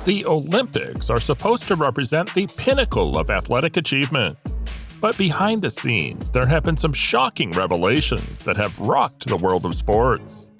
The Olympics are supposed to represent the pinnacle of athletic achievement. But behind the scenes, there have been some shocking revelations that have rocked the world of sports.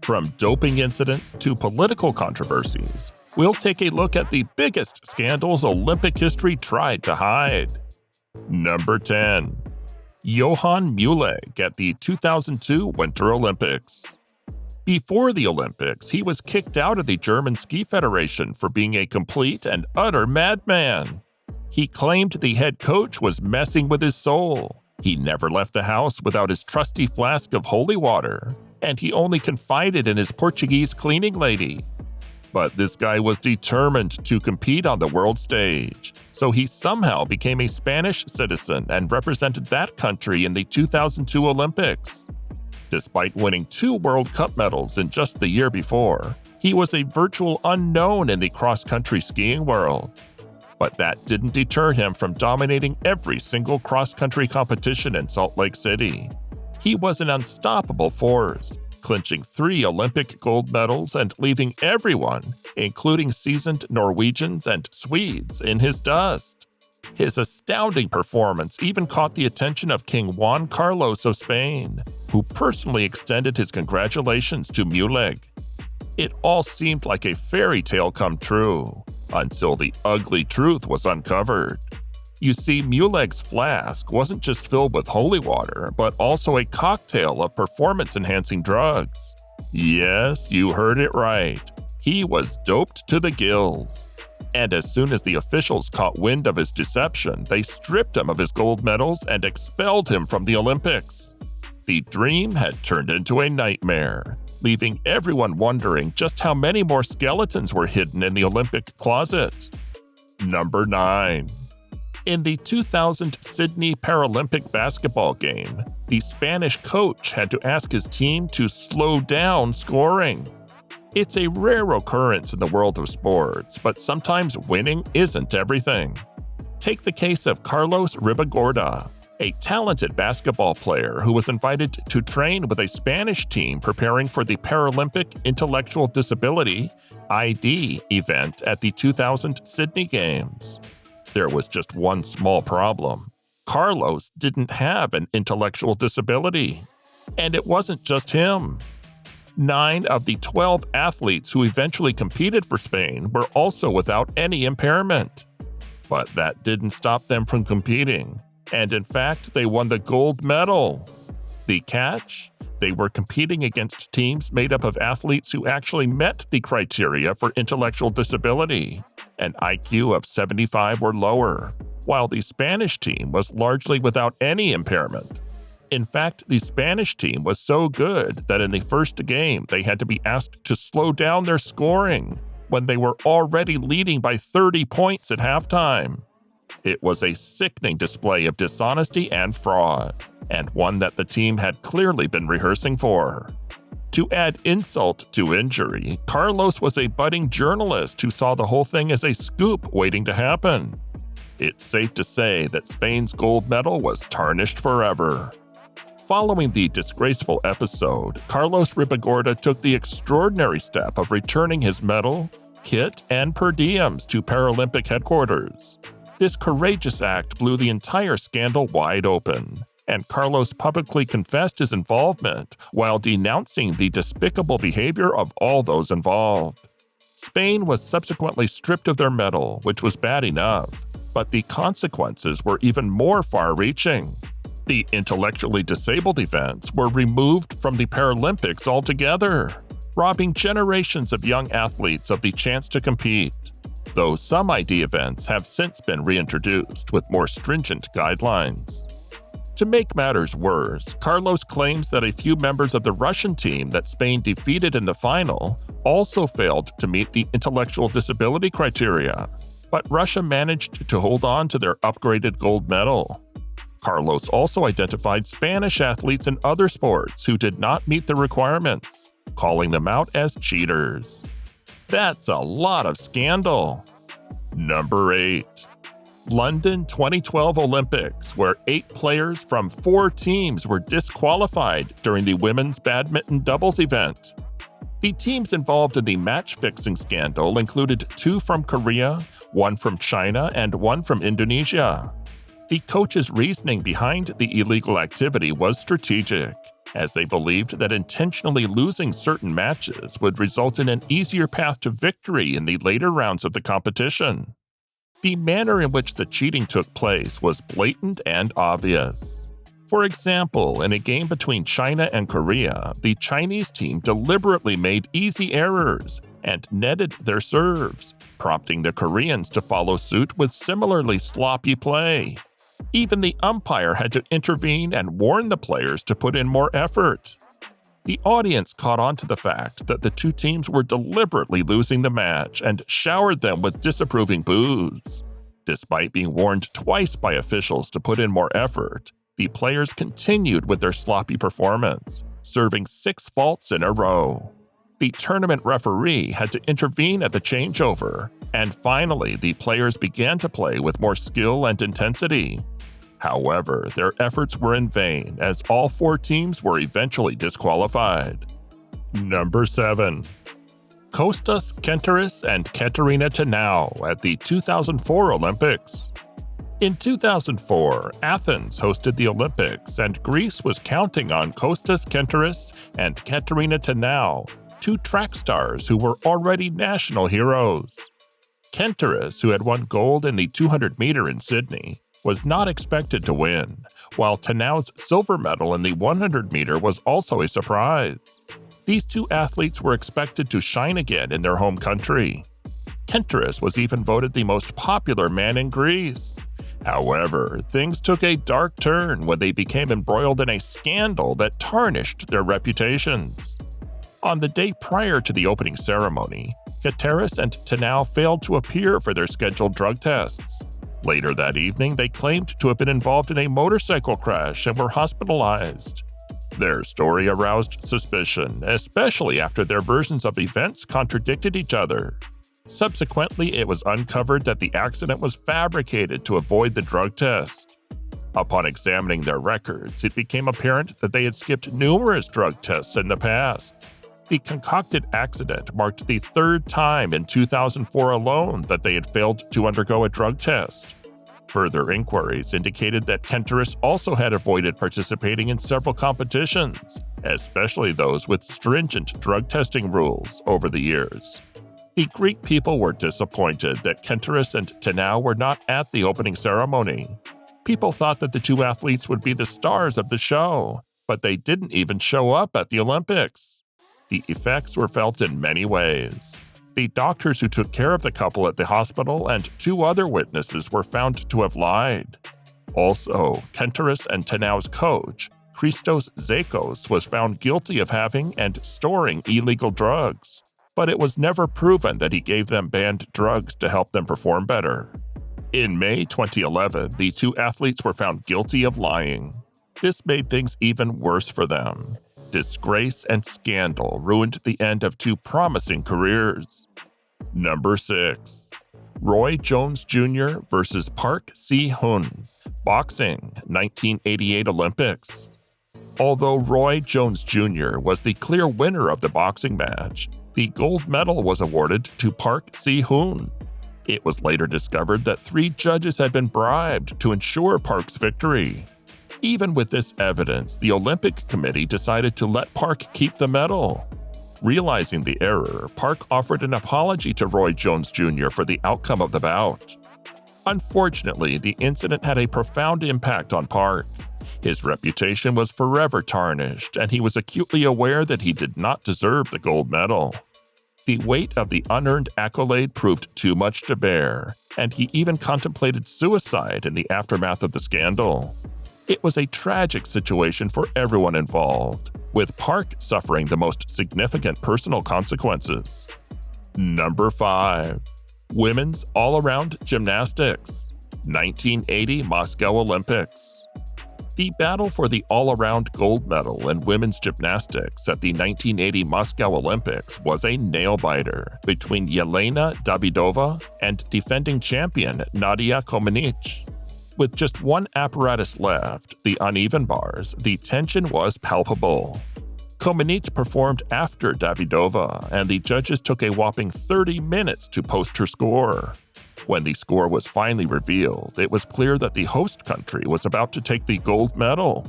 From doping incidents to political controversies, we'll take a look at the biggest scandals Olympic history tried to hide. Number 10. Johan Muleg at the 2002 Winter Olympics. Before the Olympics, he was kicked out of the German Ski Federation for being a complete and utter madman. He claimed the head coach was messing with his soul. He never left the house without his trusty flask of holy water, and he only confided in his Portuguese cleaning lady. But this guy was determined to compete on the world stage, so he somehow became a Spanish citizen and represented that country in the 2002 Olympics. Despite winning 2 World Cup medals in just the year before, he was a virtual unknown in the cross-country skiing world. But that didn't deter him from dominating every single cross-country competition in Salt Lake City. He was an unstoppable force, clinching 3 Olympic gold medals and leaving everyone, including seasoned Norwegians and Swedes, in his dust. His astounding performance even caught the attention of King Juan Carlos of Spain, who personally extended his congratulations to Muleg. It all seemed like a fairy tale come true, until the ugly truth was uncovered. You see, Muleg's flask wasn't just filled with holy water, but also a cocktail of performance-enhancing drugs. Yes, you heard it right. He was doped to the gills. And as soon as the officials caught wind of his deception, they stripped him of his gold medals and expelled him from the Olympics. The dream had turned into a nightmare, leaving everyone wondering just how many more skeletons were hidden in the Olympic closet. Number 9. In the 2000 Sydney Paralympic basketball game, the Spanish coach had to ask his team to slow down scoring. It's a rare occurrence in the world of sports, but sometimes winning isn't everything. Take the case of Carlos Ribagorda, a talented basketball player who was invited to train with a Spanish team preparing for the Paralympic Intellectual Disability (ID) event at the 2000 Sydney Games. There was just one small problem. Carlos didn't have an intellectual disability. And it wasn't just him. 9 of the 12 athletes who eventually competed for Spain were also without any impairment. But that didn't stop them from competing, and in fact, they won the gold medal. The catch? They were competing against teams made up of athletes who actually met the criteria for intellectual disability, an IQ of 75 or lower, while the Spanish team was largely without any impairment. In fact, the Spanish team was so good that in the first game they had to be asked to slow down their scoring when they were already leading by 30 points at halftime. It was a sickening display of dishonesty and fraud, and one that the team had clearly been rehearsing for. To add insult to injury, Carlos was a budding journalist who saw the whole thing as a scoop waiting to happen. It's safe to say that Spain's gold medal was tarnished forever. Following the disgraceful episode, Carlos Ribagorda took the extraordinary step of returning his medal, kit, and per diems to Paralympic headquarters. This courageous act blew the entire scandal wide open, and Carlos publicly confessed his involvement while denouncing the despicable behavior of all those involved. Spain was subsequently stripped of their medal, which was bad enough, but the consequences were even more far-reaching. The intellectually disabled events were removed from the Paralympics altogether, robbing generations of young athletes of the chance to compete, though some ID events have since been reintroduced with more stringent guidelines. To make matters worse, Carlos claims that a few members of the Russian team that Spain defeated in the final also failed to meet the intellectual disability criteria, but Russia managed to hold on to their upgraded gold medal. Carlos also identified Spanish athletes in other sports who did not meet the requirements, calling them out as cheaters. That's a lot of scandal. Number 8. London 2012 Olympics, where 8 players from 4 teams were disqualified during the women's badminton doubles event. The teams involved in the match-fixing scandal included 2 from Korea, 1 from China, and 1 from Indonesia. The coach's reasoning behind the illegal activity was strategic, as they believed that intentionally losing certain matches would result in an easier path to victory in the later rounds of the competition. The manner in which the cheating took place was blatant and obvious. For example, in a game between China and Korea, the Chinese team deliberately made easy errors and netted their serves, prompting the Koreans to follow suit with similarly sloppy play. Even the umpire had to intervene and warn the players to put in more effort. The audience caught on to the fact that the 2 teams were deliberately losing the match and showered them with disapproving boos. Despite being warned twice by officials to put in more effort, the players continued with their sloppy performance, serving 6 faults in a row. The tournament referee had to intervene at the changeover, and finally the players began to play with more skill and intensity. However, their efforts were in vain as all 4 teams were eventually disqualified. Number 7. Kostas Kenteris and Katerina Tenau at the 2004 Olympics. In 2004, Athens hosted the Olympics, and Greece was counting on Kostas Kenteris and Katerina Tenau, 2 track stars who were already national heroes. Kenteris, who had won gold in the 200-meter in Sydney, was not expected to win, while Tenau's silver medal in the 100-meter was also a surprise. These 2 athletes were expected to shine again in their home country. Kenteris was even voted the most popular man in Greece. However, things took a dark turn when they became embroiled in a scandal that tarnished their reputations. On the day prior to the opening ceremony, Kenteris and Tenau failed to appear for their scheduled drug tests. Later that evening, they claimed to have been involved in a motorcycle crash and were hospitalized. Their story aroused suspicion, especially after their versions of events contradicted each other. Subsequently, it was uncovered that the accident was fabricated to avoid the drug test. Upon examining their records, it became apparent that they had skipped numerous drug tests in the past. The concocted accident marked the 3rd time in 2004 alone that they had failed to undergo a drug test. Further inquiries indicated that Kenteris also had avoided participating in several competitions, especially those with stringent drug testing rules over the years. The Greek people were disappointed that Kenteris and Tenau were not at the opening ceremony. People thought that the 2 athletes would be the stars of the show, but they didn't even show up at the Olympics. The effects were felt in many ways. The doctors who took care of the couple at the hospital and 2 other witnesses were found to have lied. Also, Kenteris and Tenau's coach, Christos Zakos, was found guilty of having and storing illegal drugs, but it was never proven that he gave them banned drugs to help them perform better. In May 2011, the 2 athletes were found guilty of lying. This made things even worse for them. Disgrace and scandal ruined the end of 2 promising careers. Number 6. Roy Jones Jr. vs. Park Si-hoon, Boxing, 1988 Olympics. Although Roy Jones Jr. was the clear winner of the boxing match, the gold medal was awarded to Park Si-hoon. It was later discovered that 3 judges had been bribed to ensure Park's victory. Even with this evidence, the Olympic Committee decided to let Park keep the medal. Realizing the error, Park offered an apology to Roy Jones Jr. for the outcome of the bout. Unfortunately, the incident had a profound impact on Park. His reputation was forever tarnished, and he was acutely aware that he did not deserve the gold medal. The weight of the unearned accolade proved too much to bear, and he even contemplated suicide in the aftermath of the scandal. It was a tragic situation for everyone involved, with Park suffering the most significant personal consequences. Number 5. Women's All-Around Gymnastics, 1980 Moscow Olympics. The battle for the all-around gold medal in women's gymnastics at the 1980 Moscow Olympics was a nail-biter between Yelena Davidova and defending champion Nadia Comaneci. With just one apparatus left, the uneven bars, the tension was palpable. Komenich performed after Davidova, and the judges took a whopping 30 minutes to post her score. When the score was finally revealed, it was clear that the host country was about to take the gold medal.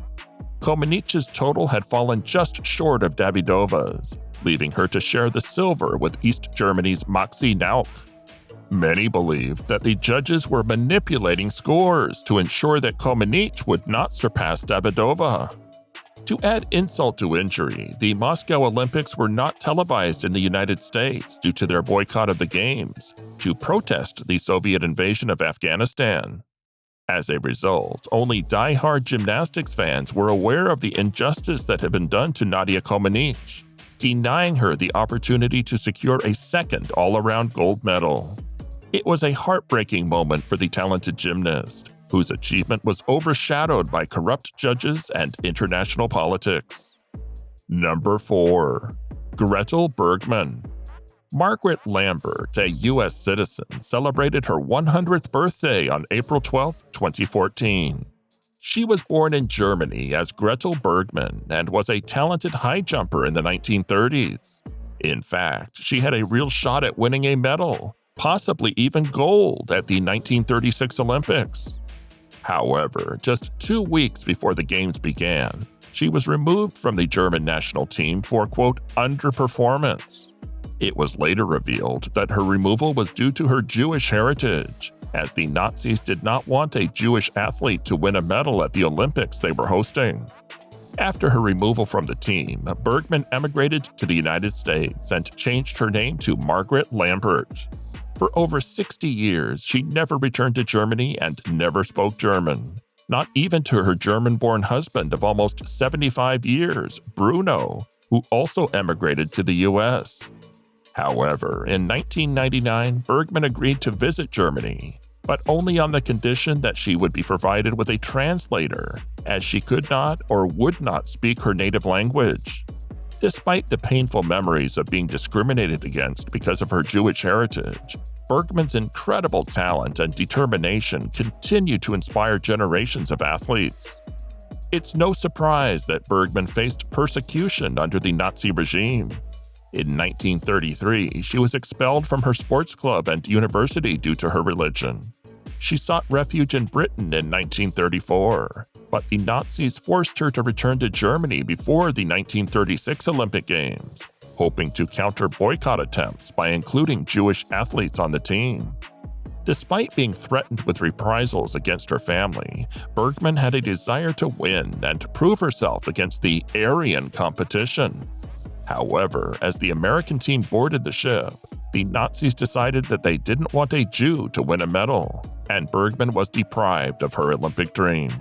Komenich's total had fallen just short of Davidova's, leaving her to share the silver with East Germany's Maxi Nauk. Many believed that the judges were manipulating scores to ensure that Komenich would not surpass Davidova. To add insult to injury, the Moscow Olympics were not televised in the United States due to their boycott of the Games, to protest the Soviet invasion of Afghanistan. As a result, only die-hard gymnastics fans were aware of the injustice that had been done to Nadia Comaneci, denying her the opportunity to secure a second all-around gold medal. It was a heartbreaking moment for the talented gymnast, whose achievement was overshadowed by corrupt judges and international politics. Number 4. Gretel Bergmann. Margaret Lambert, a U.S. citizen, celebrated her 100th birthday on April 12, 2014. She was born in Germany as Gretel Bergmann and was a talented high jumper in the 1930s. In fact, she had a real shot at winning a medal, possibly even gold, at the 1936 Olympics. However, just 2 weeks before the Games began, she was removed from the German national team for, quote, underperformance. It was later revealed that her removal was due to her Jewish heritage, as the Nazis did not want a Jewish athlete to win a medal at the Olympics they were hosting. After her removal from the team, Bergmann emigrated to the United States and changed her name to Margaret Lambert. For over 60 years, she never returned to Germany and never spoke German, not even to her German-born husband of almost 75 years, Bruno, who also emigrated to the U.S. However, in 1999, Bergmann agreed to visit Germany, but only on the condition that she would be provided with a translator, as she could not or would not speak her native language. Despite the painful memories of being discriminated against because of her Jewish heritage, Bergmann's incredible talent and determination continue to inspire generations of athletes. It's no surprise that Bergmann faced persecution under the Nazi regime. In 1933, she was expelled from her sports club and university due to her religion. She sought refuge in Britain in 1934, but the Nazis forced her to return to Germany before the 1936 Olympic Games, hoping to counter boycott attempts by including Jewish athletes on the team. Despite being threatened with reprisals against her family, Bergmann had a desire to win and prove herself against the Aryan competition. However, as the American team boarded the ship, the Nazis decided that they didn't want a Jew to win a medal, and Bergmann was deprived of her Olympic dream.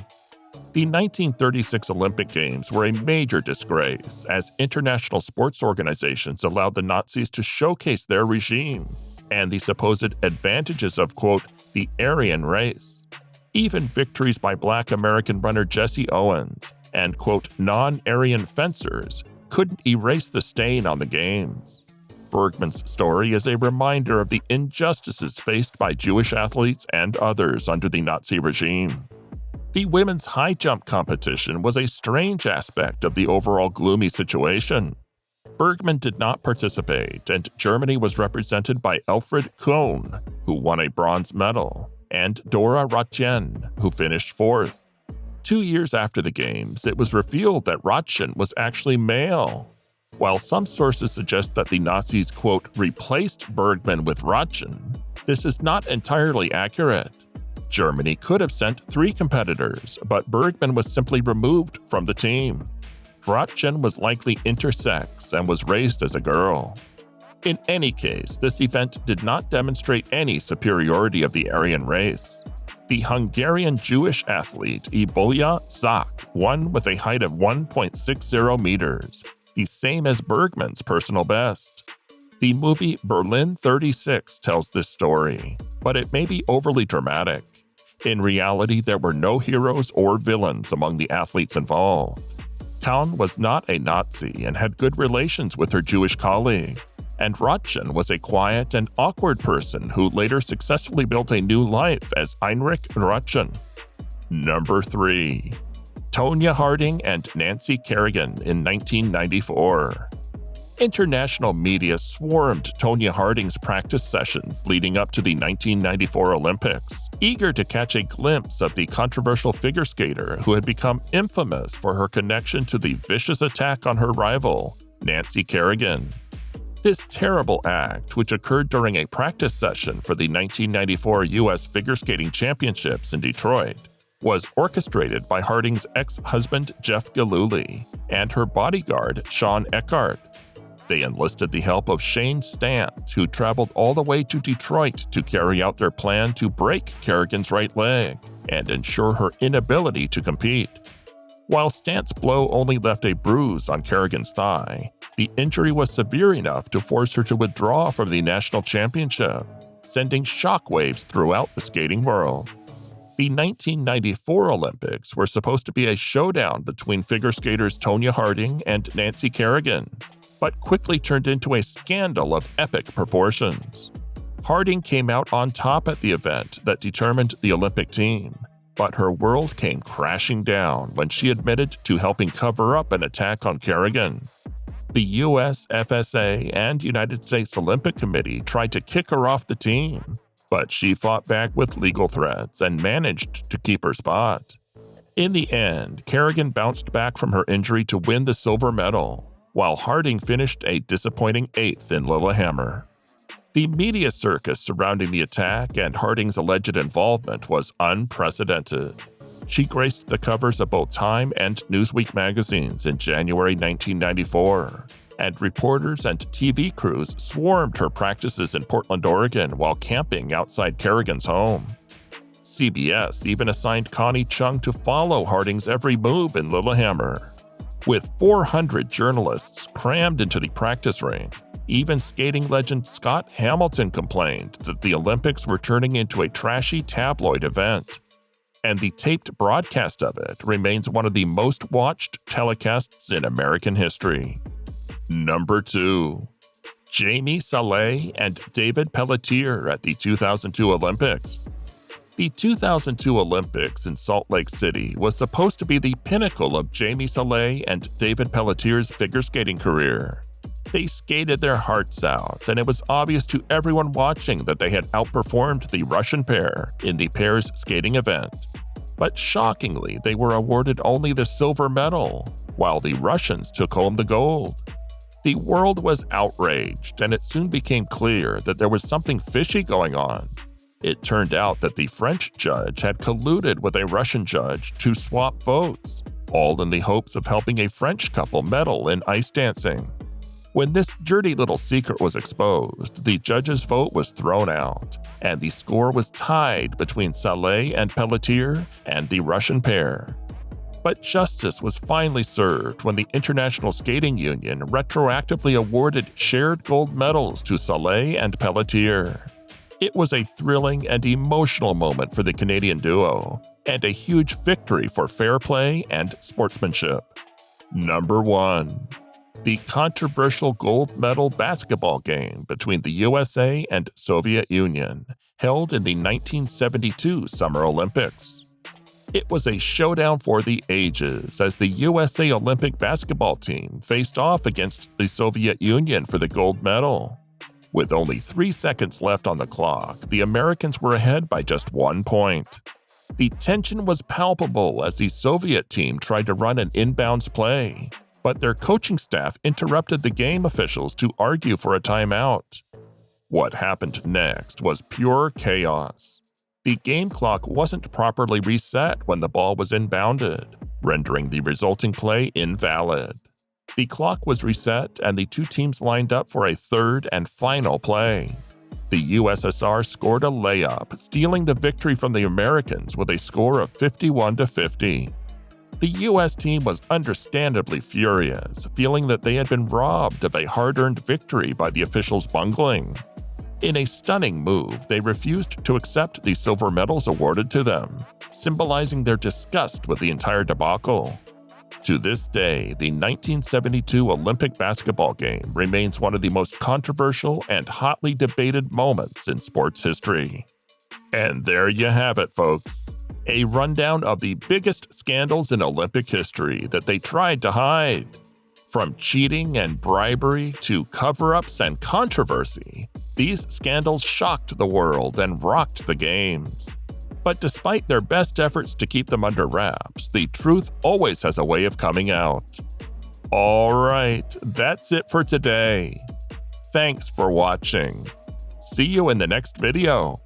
The 1936 Olympic Games were a major disgrace, as international sports organizations allowed the Nazis to showcase their regime and the supposed advantages of, quote, the Aryan race. Even victories by Black American runner Jesse Owens and, quote, non-Aryan fencers couldn't erase the stain on the Games. Bergmann's story is a reminder of the injustices faced by Jewish athletes and others under the Nazi regime. The women's high jump competition was a strange aspect of the overall gloomy situation. Bergmann did not participate, and Germany was represented by Elfriede Kohn, who won a bronze medal, and Dora Ratjen, who finished 4th. 2 years after the Games, it was revealed that Ratjen was actually male. While some sources suggest that the Nazis, quote, replaced Bergmann with Ratjen, this is not entirely accurate. Germany could have sent 3 competitors, but Bergmann was simply removed from the team. Ratjen was likely intersex and was raised as a girl. In any case, this event did not demonstrate any superiority of the Aryan race. The Hungarian Jewish athlete Ibolya Zak won with a height of 1.60 meters, the same as Bergmann's personal best. The movie Berlin 36 tells this story, but it may be overly dramatic. In reality, there were no heroes or villains among the athletes involved. Kohn was not a Nazi and had good relations with her Jewish colleague, and Ratjen was a quiet and awkward person who later successfully built a new life as Heinrich Ratjen. Number 3. Tonya Harding and Nancy Kerrigan in 1994. International media swarmed Tonya Harding's practice sessions leading up to the 1994 Olympics, eager to catch a glimpse of the controversial figure skater who had become infamous for her connection to the vicious attack on her rival, Nancy Kerrigan. This terrible act, which occurred during a practice session for the 1994 U.S. Figure Skating Championships in Detroit, was orchestrated by Harding's ex-husband Jeff Gillooly and her bodyguard Sean Eckhart. They enlisted the help of Shane Stant, who traveled all the way to Detroit to carry out their plan to break Kerrigan's right leg and ensure her inability to compete. While Stant's blow only left a bruise on Kerrigan's thigh, the injury was severe enough to force her to withdraw from the national championship, sending shockwaves throughout the skating world. The 1994 Olympics were supposed to be a showdown between figure skaters Tonya Harding and Nancy Kerrigan, but quickly turned into a scandal of epic proportions. Harding came out on top at the event that determined the Olympic team, but her world came crashing down when she admitted to helping cover up an attack on Kerrigan. The US FSA and United States Olympic Committee tried to kick her off the team, but she fought back with legal threats and managed to keep her spot. In the end, Kerrigan bounced back from her injury to win the silver medal, while Harding finished a disappointing 8th in Lillehammer. The media circus surrounding the attack and Harding's alleged involvement was unprecedented. She graced the covers of both Time and Newsweek magazines in January 1994, and reporters and TV crews swarmed her practices in Portland, Oregon while camping outside Kerrigan's home. CBS even assigned Connie Chung to follow Harding's every move in Lillehammer. With 400 journalists crammed into the practice rink, even skating legend Scott Hamilton complained that the Olympics were turning into a trashy tabloid event. And the taped broadcast of it remains one of the most watched telecasts in American history. Number 2. Jamie Salé and David Pelletier at the 2002 Olympics. The 2002 Olympics in Salt Lake City was supposed to be the pinnacle of Jamie Salé and David Pelletier's figure skating career. They skated their hearts out, and it was obvious to everyone watching that they had outperformed the Russian pair in the pairs skating event. But shockingly, they were awarded only the silver medal, while the Russians took home the gold. The world was outraged, and it soon became clear that there was something fishy going on. It turned out that the French judge had colluded with a Russian judge to swap votes, all in the hopes of helping a French couple medal in ice dancing. When this dirty little secret was exposed, the judge's vote was thrown out, and the score was tied between Salé and Pelletier and the Russian pair. But justice was finally served when the International Skating Union retroactively awarded shared gold medals to Salé and Pelletier. It was a thrilling and emotional moment for the Canadian duo, and a huge victory for fair play and sportsmanship. Number 1. The controversial gold medal basketball game between the USA and Soviet Union, held in the 1972 Summer Olympics. It was a showdown for the ages as the USA Olympic basketball team faced off against the Soviet Union for the gold medal. With only 3 seconds left on the clock, the Americans were ahead by just 1 point. The tension was palpable as the Soviet team tried to run an inbounds play, but their coaching staff interrupted the game officials to argue for a timeout. What happened next was pure chaos. The game clock wasn't properly reset when the ball was inbounded, rendering the resulting play invalid. The clock was reset and the two teams lined up for a third and final play. The USSR scored a layup, stealing the victory from the Americans with a score of 51-50. The U.S. team was understandably furious, feeling that they had been robbed of a hard-earned victory by the officials' bungling. In a stunning move, they refused to accept the silver medals awarded to them, symbolizing their disgust with the entire debacle. To this day, the 1972 Olympic basketball game remains one of the most controversial and hotly debated moments in sports history. And there you have it, folks. a rundown of the biggest scandals in Olympic history that they tried to hide. From cheating and bribery to cover-ups and controversy, these scandals shocked the world and rocked the games. But despite their best efforts to keep them under wraps, the truth always has a way of coming out. Alright, that's it for today. Thanks for watching. See you in the next video.